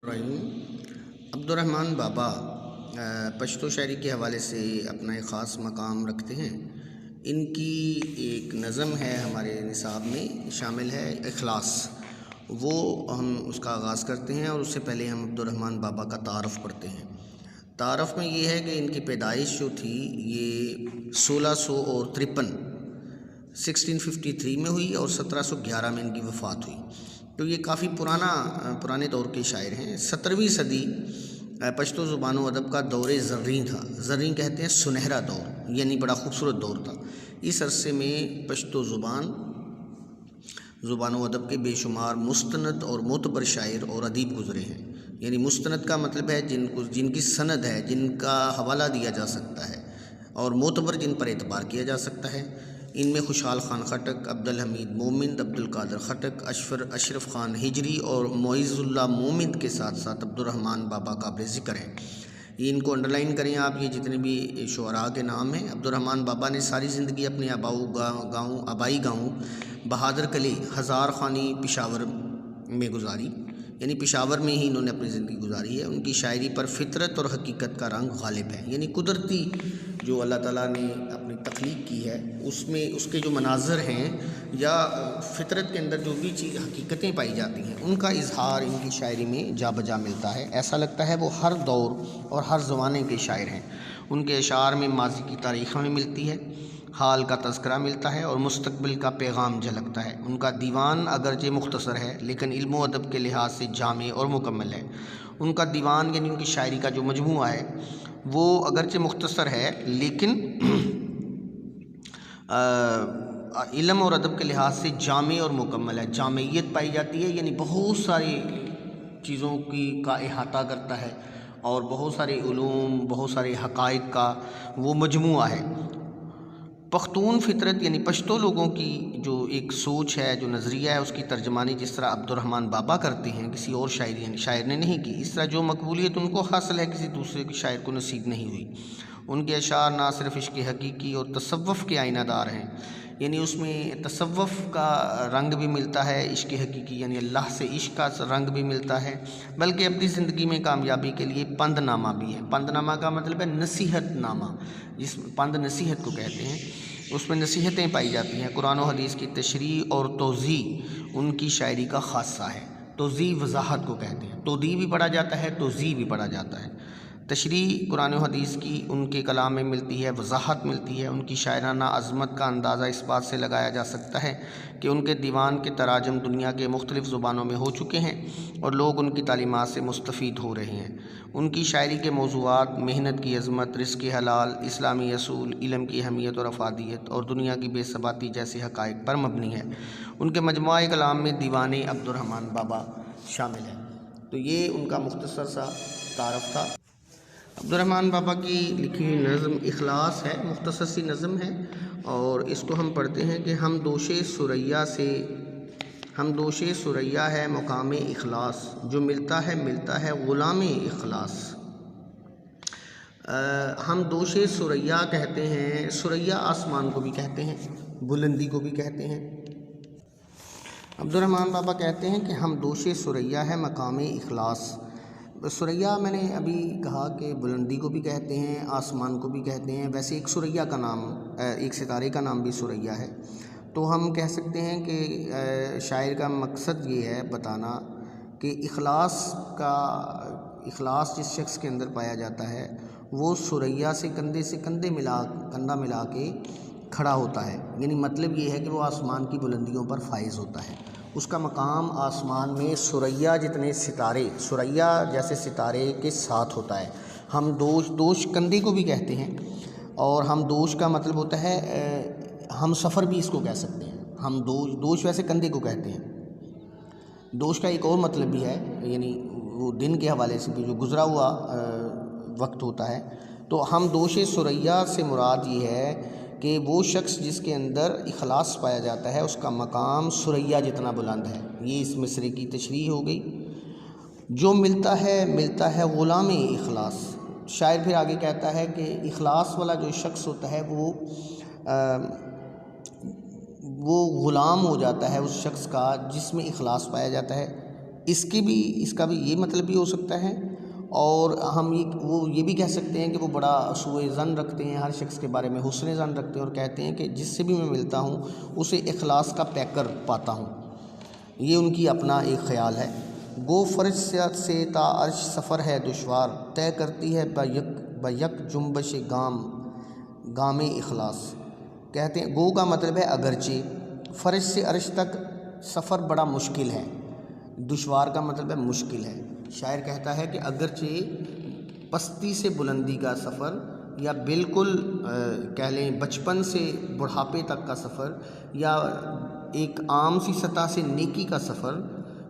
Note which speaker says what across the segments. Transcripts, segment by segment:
Speaker 1: عبدالرحمن بابا پشتو شاعری کے حوالے سے اپنا ایک خاص مقام رکھتے ہیں۔ ان کی ایک نظم ہے ہمارے نصاب میں شامل ہے اخلاص، وہ ہم اس کا آغاز کرتے ہیں اور اس سے پہلے ہم عبدالرحمن بابا کا تعارف پڑھتے ہیں۔ تعارف میں یہ ہے کہ ان کی پیدائش جو تھی یہ 1653 میں ہوئی اور 1711 میں ان کی وفات ہوئی، تو یہ کافی پرانے دور کے شاعر ہیں۔ 17ویں صدی پشتو زبان و ادب کا دور زرین تھا۔ زرین کہتے ہیں سنہرا دور، یعنی بڑا خوبصورت دور تھا۔ اس عرصے میں پشتو زبان و ادب کے بے شمار مستند اور معتبر شاعر اور ادیب گزرے ہیں۔ یعنی مستند کا مطلب ہے جن کی سند ہے، جن کا حوالہ دیا جا سکتا ہے، اور معتبر جن پر اعتبار کیا جا سکتا ہے۔ ان میں خوشحال خان خٹک، عبدالحمید مومند، عبدالقادر خٹک، اشرف خان ہجری اور معیز اللہ مومند کے ساتھ ساتھ عبدالرحمن بابا قابل ذکر ہیں۔ ان کو انڈرلائن کریں آپ، یہ جتنے بھی شعراء کے نام ہیں۔ عبدالرحمن بابا نے ساری زندگی اپنے آبائی گاؤں بہادر کلی ہزار خانی پشاور میں گزاری، یعنی پشاور میں ہی انہوں نے اپنی زندگی گزاری ہے۔ ان کی شاعری پر فطرت اور حقیقت کا رنگ غالب ہے، یعنی قدرتی جو اللہ تعالیٰ نے اپنی تخلیق کی ہے اس کے جو مناظر ہیں یا فطرت کے اندر جو بھی حقیقتیں پائی جاتی ہیں، ان کا اظہار ان کی شاعری میں جا بجا ملتا ہے۔ ایسا لگتا ہے وہ ہر دور اور ہر زمانے کے شاعر ہیں۔ ان کے اشعار میں ماضی کی تاریخ ہمیں ملتی ہے، حال کا تذکرہ ملتا ہے اور مستقبل کا پیغام جھلکتا ہے۔ ان کا دیوان اگرچہ مختصر ہے لیکن علم و ادب کے لحاظ سے جامع اور مکمل ہے۔ ان کا دیوان یعنی ان کی شاعری کا جو مجموعہ ہے وہ اگرچہ مختصر ہے لیکن علم اور ادب کے لحاظ سے جامع اور مکمل ہے۔ جامعیت پائی جاتی ہے، یعنی بہت ساری چیزوں کا احاطہ کرتا ہے اور بہت سارے علوم، بہت سارے حقائق کا وہ مجموعہ ہے۔ پختون فطرت یعنی پشتو لوگوں کی جو ایک سوچ ہے، جو نظریہ ہے، اس کی ترجمانی جس طرح عبدالرحمن بابا کرتے ہیں، کسی اور شاعر نے نہیں کی۔ اس طرح جو مقبولیت ان کو حاصل ہے کسی دوسرے شاعر کو نصیب نہیں ہوئی۔ ان کے اشعار نہ صرف عشق حقیقی اور تصوف کے آئینہ دار ہیں، یعنی اس میں تصوف کا رنگ بھی ملتا ہے، عشق حقیقی یعنی اللہ سے عشق کا رنگ بھی ملتا ہے، بلکہ اپنی زندگی میں کامیابی کے لیے پند نامہ بھی ہے۔ پند نامہ کا مطلب ہے نصیحت نامہ، جس پند نصیحت کو کہتے ہیں، اس میں نصیحتیں پائی جاتی ہیں۔ قرآن و حدیث کی تشریح اور توضیح ان کی شاعری کا خاصہ ہے۔ توضیح وضاحت کو کہتے ہیں، توضیح بھی پڑھا جاتا ہے، توضیح بھی پڑھا جاتا ہے۔ تشریح قرآن و حدیث کی ان کے کلام میں ملتی ہے، وضاحت ملتی ہے۔ ان کی شاعرانہ عظمت کا اندازہ اس بات سے لگایا جا سکتا ہے کہ ان کے دیوان کے تراجم دنیا کے مختلف زبانوں میں ہو چکے ہیں اور لوگ ان کی تعلیمات سے مستفید ہو رہے ہیں۔ ان کی شاعری کے موضوعات محنت کی عظمت، رزق حلال، اسلامی اصول، علم کی اہمیت اور افادیت اور دنیا کی بے ثباتی جیسے حقائق پر مبنی ہے۔ ان کے مجموعہ کلام میں دیوان عبدالرحمن بابا شامل ہے۔ تو یہ ان کا مختصر سا تعارف تھا۔ عبدالرحمن بابا کی لکھی ہوئی نظم اخلاص ہے، مختصر سی نظم ہے، اور اس کو ہم پڑھتے ہیں کہ ہم دوش ثریا ہے مقام اخلاص، جو ملتا ہے غلام اخلاص۔ ہم دوش ثریا کہتے ہیں، ثریا آسمان کو بھی کہتے ہیں، بلندی کو بھی کہتے ہیں۔ عبدالرحمن بابا کہتے ہیں کہ ہم دوش ثریا ہے مقام اخلاص۔ ثریا میں نے ابھی کہا کہ بلندی کو بھی کہتے ہیں، آسمان کو بھی کہتے ہیں۔ ویسے ایک ثریا کا نام، ایک ستارے کا نام بھی ثریا ہے۔ تو ہم کہہ سکتے ہیں کہ شاعر کا مقصد یہ ہے بتانا کہ اخلاص جس شخص کے اندر پایا جاتا ہے وہ ثریا سے کندھا ملا کے کھڑا ہوتا ہے، یعنی مطلب یہ ہے کہ وہ آسمان کی بلندیوں پر فائز ہوتا ہے۔ اس کا مقام آسمان میں ثریا جتنے ستارے، ثریا جیسے ستارے کے ساتھ ہوتا ہے۔ ہم دوش کندھے کو بھی کہتے ہیں، اور ہم دوش کا مطلب ہوتا ہے ہم سفر بھی اس کو کہہ سکتے ہیں۔ ہم دوش ویسے کندھے کو کہتے ہیں۔ دوش کا ایک اور مطلب بھی ہے، یعنی وہ دن کے حوالے سے بھی جو گزرا ہوا وقت ہوتا ہے۔ تو ہم دوش ثریا سے مراد یہ ہے کہ وہ شخص جس کے اندر اخلاص پایا جاتا ہے اس کا مقام ثریا جتنا بلند ہے۔ یہ اس مصرے کی تشریح ہو گئی۔ جو ملتا ہے غلام اخلاص۔ شاعر پھر آگے کہتا ہے کہ اخلاص والا جو شخص ہوتا ہے وہ غلام ہو جاتا ہے اس شخص کا جس میں اخلاص پایا جاتا ہے۔ اس کا بھی یہ مطلب بھی ہو سکتا ہے، اور ہم یہ بھی کہہ سکتے ہیں کہ وہ بڑا سوء ظن رکھتے ہیں، ہر شخص کے بارے میں حسن ظن رکھتے ہیں، اور کہتے ہیں کہ جس سے بھی میں ملتا ہوں اسے اخلاص کا پیکر پاتا ہوں۔ یہ ان کی اپنا ایک خیال ہے۔ گو فرج سے تا عرش سفر ہے دشوار، طے کرتی ہے بیک جنبش گام اخلاص۔ کہتے ہیں گو کا مطلب ہے اگرچہ، فرج سے عرش تک سفر بڑا مشکل ہے، دشوار کا مطلب ہے مشکل ہے۔ شاعر کہتا ہے کہ اگرچہ پستی سے بلندی کا سفر، یا بالکل کہہ لیں بچپن سے بڑھاپے تک کا سفر، یا ایک عام سی سطح سے نیکی کا سفر،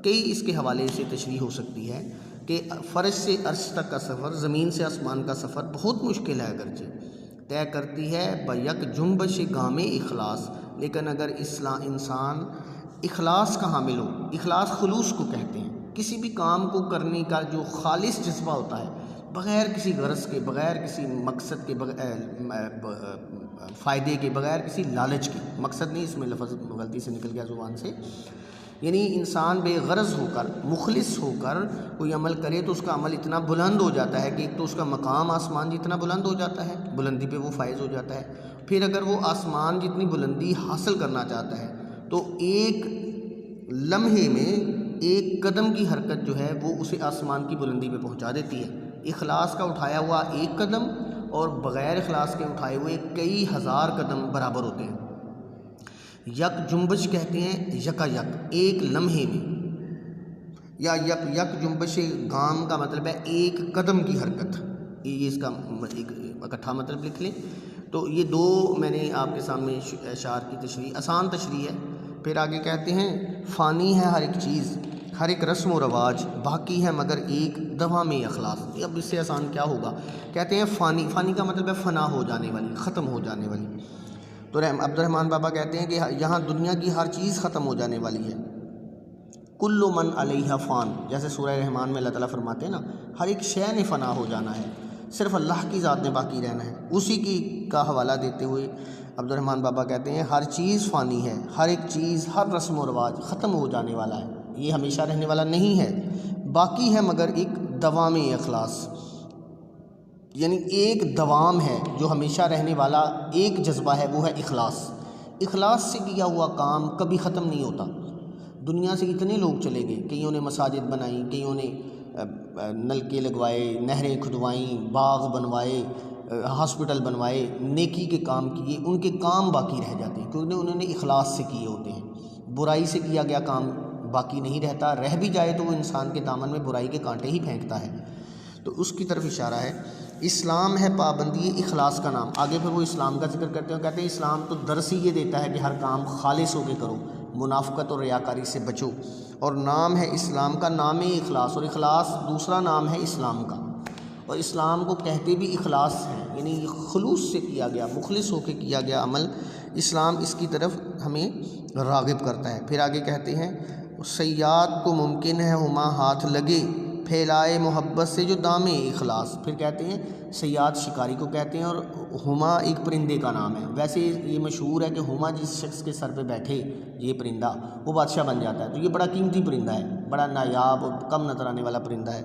Speaker 1: کئی اس کے حوالے سے تشریح ہو سکتی ہے کہ فرش سے عرش تک کا سفر، زمین سے آسمان کا سفر بہت مشکل ہے، اگرچہ طے کرتی ہے بیک جنبش گام اخلاص، لیکن اگر انسان اخلاص کا حامل ہو، اخلاص خلوص کو کہتے ہیں، کسی بھی کام کو کرنے کا جو خالص جذبہ ہوتا ہے، بغیر کسی غرض کے، بغیر کسی مقصد کے، فائدے کے، بغیر کسی لالچ کے، مقصد نہیں، اس میں لفظ غلطی سے نکل گیا زبان سے، یعنی انسان بے غرض ہو کر، مخلص ہو کر کوئی عمل کرے تو اس کا عمل اتنا بلند ہو جاتا ہے کہ ایک تو اس کا مقام آسمان جتنا بلند ہو جاتا ہے، بلندی پہ وہ فائز ہو جاتا ہے، پھر اگر وہ آسمان جتنی بلندی حاصل کرنا چاہتا ہے تو ایک لمحے میں ایک قدم کی حرکت جو ہے وہ اسے آسمان کی بلندی پہ پہنچا دیتی ہے۔ اخلاص کا اٹھایا ہوا ایک قدم اور بغیر اخلاص کے اٹھائے ہوئے کئی ہزار قدم برابر ہوتے ہیں۔ یک جنبش کہتے ہیں یکا یک، ایک لمحے میں، یا یک جنبش گام کا مطلب ہے ایک قدم کی حرکت، یہ اس کا ایک اکٹھا مطلب لکھ لیں۔ تو یہ دو میں نے آپ کے سامنے اشعار کی تشریح، آسان تشریح ہے۔ پھر آگے کہتے ہیں فانی ہے ہر ایک چیز، ہر ایک رسم و رواج، باقی ہے مگر ایک دوام اخلاص۔ اب اس سے آسان کیا ہوگا؟ کہتے ہیں فانی، فانی کا مطلب ہے فنا ہو جانے والی، ختم ہو جانے والی۔ تو عبد الرحمن بابا کہتے ہیں کہ یہاں دنیا کی ہر چیز ختم ہو جانے والی ہے۔ کل من علیہ فان، جیسے سورہ رحمان میں اللہ تعالیٰ فرماتے ہیں نا، ہر ایک شے نے فنا ہو جانا ہے، صرف اللہ کی ذات نے باقی رہنا ہے۔ اسی کا حوالہ دیتے ہوئے عبد الرحمن بابا کہتے ہیں ہر چیز فانی ہے، ہر ایک چیز، ہر رسم و رواج ختم ہو جانے والا ہے، یہ ہمیشہ رہنے والا نہیں ہے، باقی ہے مگر ایک دوام اخلاص، یعنی ایک دوام ہے جو ہمیشہ رہنے والا ایک جذبہ ہے، وہ ہے اخلاص۔ اخلاص سے کیا ہوا کام کبھی ختم نہیں ہوتا۔ دنیا سے اتنے لوگ چلے گئے، کئیوں نے مساجد بنائیں، کئیوں نے نلکے لگوائے، نہریں کھدوائیں، باغ بنوائے، ہاسپٹل بنوائے، نیکی کے کام کیے، ان کے کام باقی رہ جاتے ہیں کیونکہ انہوں نے اخلاص سے کیے ہوتے ہیں۔ برائی سے کیا گیا کام باقی نہیں رہتا، رہ بھی جائے تو وہ انسان کے دامن میں برائی کے کانٹے ہی پھینکتا ہے۔ تو اس کی طرف اشارہ ہے۔ اسلام ہے پابندی اخلاص کا نام، آگے پھر وہ اسلام کا ذکر کرتے ہیں، کہتے ہیں اسلام تو درس ہی یہ دیتا ہے کہ ہر کام خالص ہو کے کرو، منافقت اور ریاکاری سے بچو، اور نام ہے اسلام کا، نام اخلاص، اور اخلاص دوسرا نام ہے اسلام کا، اور اسلام کو کہتے بھی اخلاص ہے، یعنی خلوص سے کیا گیا، مخلص ہو کے کیا گیا عمل، اسلام اس کی طرف ہمیں راغب کرتا ہے۔ پھر آگے کہتے ہیں صیاد کو ممکن ہے ہما ہاتھ لگے، پھیلائے محبت سے جو دام اخلاص۔ پھر کہتے ہیں صیاد شکاری کو کہتے ہیں، اور ہما ایک پرندے کا نام ہے، ویسے یہ مشہور ہے کہ ہما جس شخص کے سر پہ بیٹھے یہ پرندہ وہ بادشاہ بن جاتا ہے، تو یہ بڑا قیمتی پرندہ ہے، بڑا نایاب اور کم نظر آنے والا پرندہ ہے۔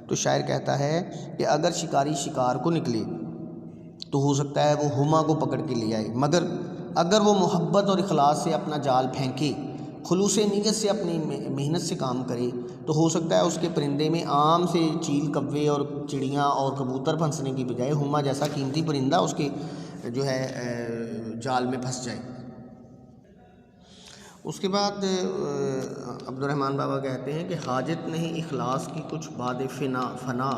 Speaker 1: تو شاعر کہتا ہے کہ اگر شکاری شکار کو نکلے تو ہو سکتا ہے وہ ہما کو پکڑ کے لے آئے، مگر اگر وہ محبت اور اخلاص سے اپنا جال پھینکے، خلوص نیت سے اپنی محنت سے کام کرے، تو ہو سکتا ہے اس کے پرندے میں عام سے چیل، کوے اور چڑیاں اور کبوتر پھنسنے کی بجائے ہما جیسا قیمتی پرندہ اس کے جو ہے جال میں پھنس جائے۔ اس کے بعد عبد الرحمن بابا کہتے ہیں کہ حاجت نہیں اخلاص کی کچھ بعد فنا،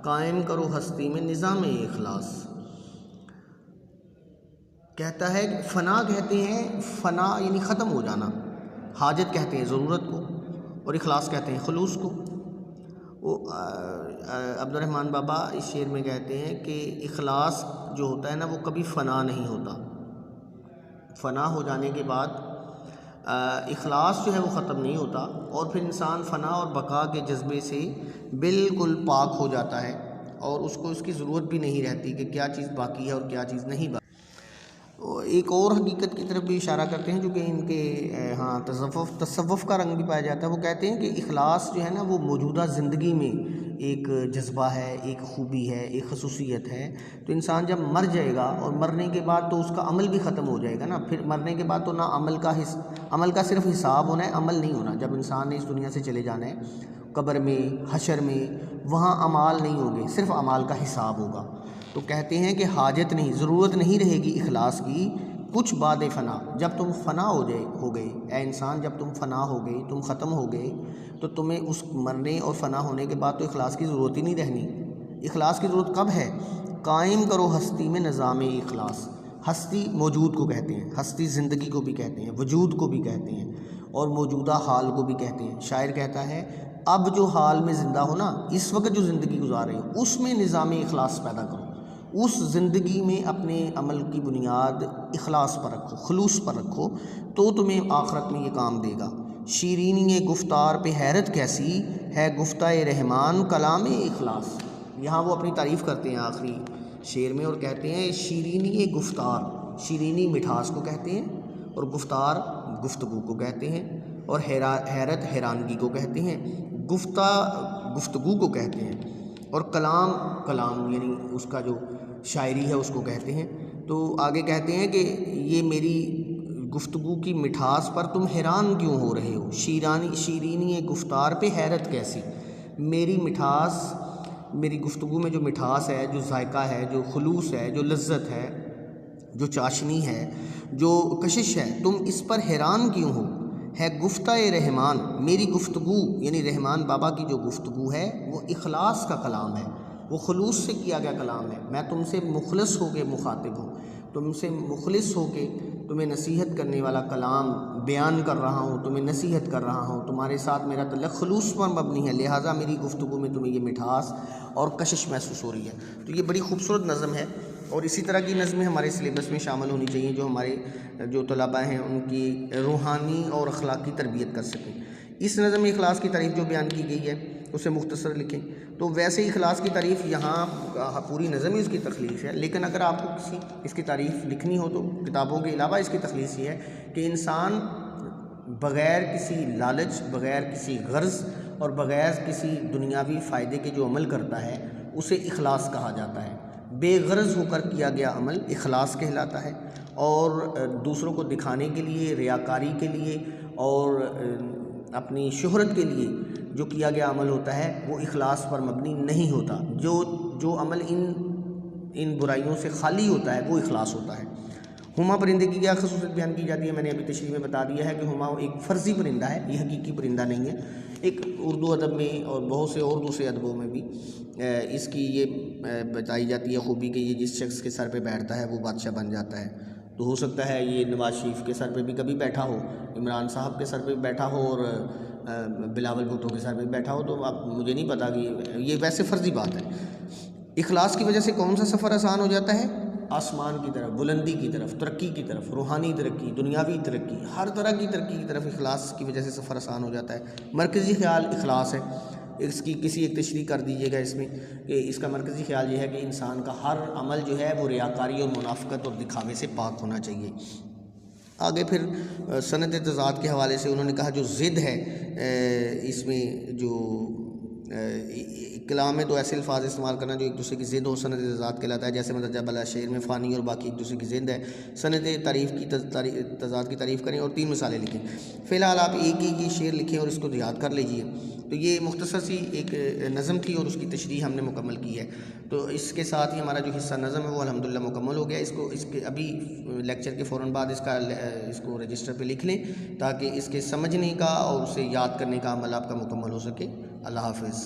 Speaker 1: قائم کرو ہستی میں نظام اخلاص۔ کہتا ہے کہ فنا کہتے ہیں، فنا یعنی ختم ہو جانا، حاجت کہتے ہیں ضرورت کو، اور اخلاص کہتے ہیں خلوص کو۔ وہ عبد الرحمن بابا اس شعر میں کہتے ہیں کہ اخلاص جو ہوتا ہے نا وہ کبھی فنا نہیں ہوتا، فنا ہو جانے کے بعد اخلاص جو ہے وہ ختم نہیں ہوتا، اور پھر انسان فنا اور بقا کے جذبے سے بالکل پاک ہو جاتا ہے، اور اس کو اس کی ضرورت بھی نہیں رہتی کہ کیا چیز باقی ہے اور کیا چیز نہیں باقی۔ ایک اور حقیقت کی طرف بھی اشارہ کرتے ہیں جو کہ ان کے ہاں تصوف کا رنگ بھی پایا جاتا ہے. وہ کہتے ہیں کہ اخلاص جو ہے نا وہ موجودہ زندگی میں ایک جذبہ ہے، ایک خوبی ہے، ایک خصوصیت ہے. تو انسان جب مر جائے گا اور مرنے کے بعد تو اس کا عمل بھی ختم ہو جائے گا نا. پھر مرنے کے بعد تو نہ عمل کا صرف حساب ہونا ہے، عمل نہیں ہونا. جب انسان نے اس دنیا سے چلے جانا ہے، قبر میں، حشر میں، وہاں اعمال نہیں ہوں گے، صرف اعمال کا حساب ہوگا. تو کہتے ہیں کہ حاجت نہیں، ضرورت نہیں رہے گی اخلاص کی کچھ بعد فنا. جب تم فنا ہو گئے اے انسان، جب تم فنا ہو گئے، تم ختم ہو گئے، تو تمہیں اس مرنے اور فنا ہونے کے بعد تو اخلاص کی ضرورت ہی نہیں رہنی. اخلاص کی ضرورت کب ہے؟ قائم کرو ہستی میں نظام اخلاص. ہستی موجود کو کہتے ہیں، ہستی زندگی کو بھی کہتے ہیں، وجود کو بھی کہتے ہیں، اور موجودہ حال کو بھی کہتے ہیں. شاعر کہتا ہے اب جو حال میں زندہ ہو نا، اس وقت جو زندگی گزار رہے ہو، اس میں نظام اخلاص پیدا کرو. اس زندگی میں اپنے عمل کی بنیاد اخلاص پر رکھو، خلوص پر رکھو، تو تمہیں آخرت میں یہ کام دے گا. شیرینی گفتار پہ حیرت کیسی ہے گفتہ رحمان کلام اخلاص. یہاں وہ اپنی تعریف کرتے ہیں آخری شعر میں اور کہتے ہیں شیرینی گفتار، شیرینی مٹھاس کو کہتے ہیں، اور گفتار گفتگو کو کہتے ہیں، اور حیرت حیرانگی کو کہتے ہیں، گفتگو کو کہتے ہیں، اور کلام یعنی اس کا جو شاعری ہے اس کو کہتے ہیں. تو آگے کہتے ہیں کہ یہ میری گفتگو کی مٹھاس پر تم حیران کیوں ہو رہے ہو. شیرینی گفتار پہ حیرت کیسی. میری مٹھاس، میری گفتگو میں جو مٹھاس ہے، جو ذائقہ ہے، جو خلوص ہے، جو لذت ہے، جو چاشنی ہے، جو کشش ہے، تم اس پر حیران کیوں ہو. ہے گفتہ رحمان، میری گفتگو یعنی رحمان بابا کی جو گفتگو ہے وہ اخلاص کا کلام ہے، وہ خلوص سے کیا گیا کلام ہے. میں تم سے مخلص ہو کے مخاطب ہوں، تم سے مخلص ہو کے تمہیں نصیحت کرنے والا کلام بیان کر رہا ہوں، تمہیں نصیحت کر رہا ہوں. تمہارے ساتھ میرا تعلق خلوص پر مبنی ہے، لہٰذا میری گفتگو میں تمہیں یہ مٹھاس اور کشش محسوس ہو رہی ہے. تو یہ بڑی خوبصورت نظم ہے، اور اسی طرح کی نظمیں ہمارے سلیبس میں شامل ہونی چاہیے جو ہمارے جو طلباء ہیں ان کی روحانی اور اخلاقی تربیت کر سکیں. اس نظم میں اخلاص کی تعریف جو بیان کی گئی ہے اسے مختصر لکھیں. تو ویسے اخلاص کی تعریف یہاں پوری نظم ہی اس کی تخلیص ہے، لیکن اگر آپ کو اس کی تعریف لکھنی ہو تو کتابوں کے علاوہ اس کی تخلیص یہ ہے کہ انسان بغیر کسی لالچ، بغیر کسی غرض اور بغیر کسی دنیاوی فائدے کے جو عمل کرتا ہے اسے اخلاص کہا جاتا ہے. بے غرض ہو کر کیا گیا عمل اخلاص کہلاتا ہے، اور دوسروں کو دکھانے کے لیے، ریاکاری کے لیے اور اپنی شہرت کے لیے جو کیا گیا عمل ہوتا ہے وہ اخلاص پر مبنی نہیں ہوتا. جو عمل ان برائیوں سے خالی ہوتا ہے وہ اخلاص ہوتا ہے. ہما پرندے کی کیا خصوصیت بیان کی جاتی ہے؟ میں نے ابھی تشریح میں بتا دیا ہے کہ ہما ایک فرضی پرندہ ہے، یہ حقیقی پرندہ نہیں ہے. ایک اردو ادب میں اور بہت سے اور دوسرے ادبوں میں بھی اس کی یہ بتائی جاتی ہے خوبی کہ یہ جس شخص کے سر پہ بیٹھتا ہے وہ بادشاہ بن جاتا ہے. تو ہو سکتا ہے یہ نواز شریف کے سر پہ بھی کبھی بیٹھا ہو، عمران صاحب کے سر پہ بھی بیٹھا ہو، اور بلاول بھٹو کے سر پہ بھی بیٹھا ہو. تو اب مجھے نہیں پتا کہ یہ ویسے فرضی بات ہے. اخلاص کی وجہ سے کون سا سفر آسان ہو جاتا ہے؟ آسمان کی طرف، بلندی کی طرف، ترقی کی طرف، روحانی ترقی، دنیاوی ترقی، ہر طرح کی ترقی کی طرف اخلاص کی وجہ سے سفر آسان ہو جاتا ہے. مرکزی خیال اخلاص ہے. اس کی کسی ایک تشریح کر دیجیے گا اس میں کہ اس کا مرکزی خیال یہ ہے کہ انسان کا ہر عمل جو ہے وہ ریاکاری اور منافقت اور دکھاوے سے پاک ہونا چاہیے. آگے پھر سند تضاد کے حوالے سے انہوں نے کہا جو ضد ہے اس میں جو کلام میں تو ایسے الفاظ استعمال کرنا جو ایک دوسرے کی ضد ہو سند تضاد کہلاتا ہے. جیسے مدرجہ بالا شعر میں فانی اور باقی ایک دوسرے کی ضد ہے. سند تعریف کی تضاد کی تعریف کریں اور 3 مثالیں لکھیں. فی الحال آپ ایک ہی شعر لکھیں اور اس کو یاد کر لیجئے. تو یہ مختصر سی ایک نظم تھی اور اس کی تشریح ہم نے مکمل کی ہے. تو اس کے ساتھ ہی ہمارا جو حصہ نظم ہے وہ الحمدللہ مکمل ہو گیا. اس کے ابھی لیکچر کے فوراً بعد اس کو رجسٹر پہ لکھ لیں تاکہ اس کے سمجھنے کا اور اسے یاد کرنے کا عمل آپ کا مکمل ہو سکے. اللہ حافظ.